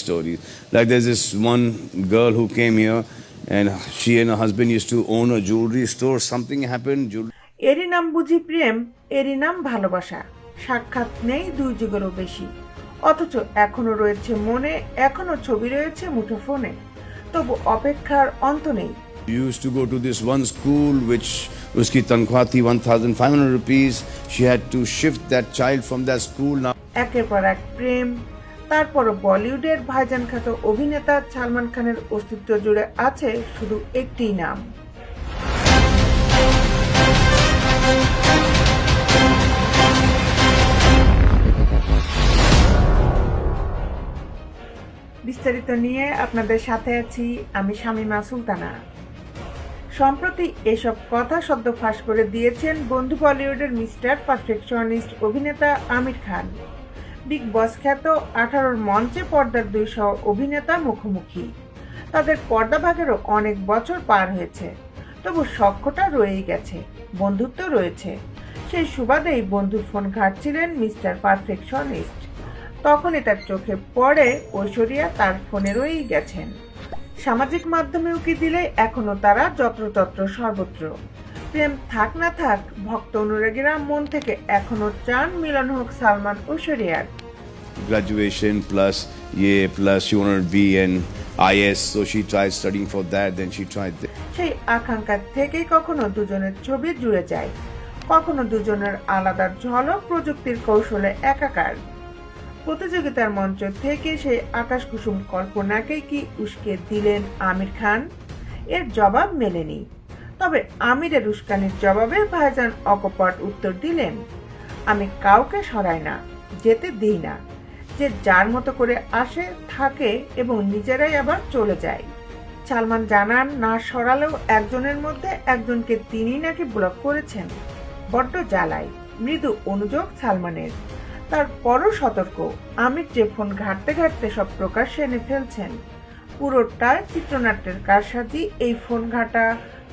stories. Like there's this one girl who came here and she and her husband used to own a jewelry store. Something happened. এরই নাম বুঝি প্রেম, এরই নাম ভালোবাসা। সাক্ষাৎ নেই দুই যুগেরও বেশি, অথচ এখনো রয়েছে মনে, এখনো ছবি রয়েছে মুঠোফোনে। তবু অপেক্ষার অন্ত নেই। We used to go to this one school which uski tankhwa thi 1,500 rupees. She had to shift that child from that school. Now একের পর এক প্রেম। তারপরও বলিউডের ভাইজান খ্যাত অভিনেতা সালমান খানের অস্তিত্ব জুড়ে আছে শুধু একটি নাম। বিস্তারিত নিয়ে আপনাদের সাথে আছি আমি শামীমা সুলতানা। সম্প্রতি এসব কথা সদ্য ফাঁস করে দিয়েছেন বন্ধু বলিউডের মিস্টার পারফেকশনিস্ট অভিনেতা আমির খান। বিগ বস খ্যাত 18 মঞ্চে পর্দার দুই সহ অভিনেতা মুখোমুখি। তাদের পর্দাভাগেরও অনেক বছর পার হয়েছে, তবু সখ্যটা রয়েই গেছে, বন্ধুত্ব রয়েছে। সেই সুবাদেই বন্ধুর ফোন ঘাঁটছিলেন মিস্টার পারফেকশনিস্ট। তখনই তার চোখে পড়ে ঐশ্বরিয়া তার ফোনে রয়েই গেছেন। সামাজিক মাধ্যমে উকি দিলে এখনো তারা যত্রতত্র সর্বত্র। প্রেম থাক না থাক, ভক্ত অনুরাগীরা মন থেকে এখনো চান মিলন হোক সালমান ঐশ্বরিয়ার। graduation plus plus she wanted to be an IS, so she tried studying for that, then she tried সেই আকাঙ্ক্ষা থেকেই কখনো দুজনের ছবি জুড়ে যায়, কখনো দুজনের আলাদা ঝলক প্রযুক্তির কৌশলে একাকার। প্রতিযোগিতার মঞ্চ থেকে সেই আকাশ কুসুম কল্পনাকেই কি উস্কে দিলেন আমির খান? এর জবাব মেলেনি। তবে আমিরের উস্কানির জবাবে ভাইজান অকপট উত্তর দিলেন, আমি কাউকে সরাই না, যেতে দিই না। যে যার মতো করে আসে থাকে এবং নিজেরাই আবার চলে যায়। সালমান জানান, না সরালেও একজনের মধ্যে একজনকে তিনি নাকি ব্লক করেছেন। বড্ড জ্বালায়। মৃদু অনুযোগ সালমানের। তারপরও সতর্ক, আমির যে ফোন ঘাঁটতে ঘাঁটতে সব প্রকাশ্যে এনে ফেলছেন। পুরোটাই চিত্রনাট্যের কারসাজি। এই ফোন ঘাঁটা,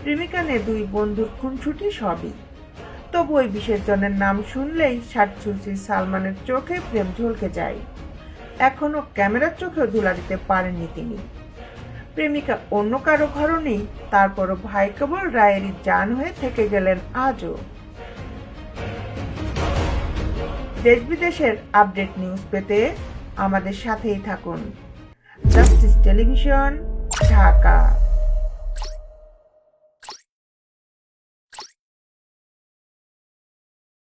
প্রেমিকা নিয়ে দুই বন্ধুর খুনছুটি সবই। তবু ওই বিসর্জনের নাম শুনলেই সাতচুষি সালমানের চোখে প্রেম ঝলকে যায়। এখনো ক্যামেরার চোখেও ধুলা দিতে পারেননি তিনি। প্রেমিকা অন্য কারো ঘরও নেই, তারপরও ভাই কেবল রায়েরই জান হয়ে থেকে গেলেন আজও। দেশ বিদেশের আপডেট নিউজ পেতে আমাদের সাথেই থাকুন। Justice television, Dhaka.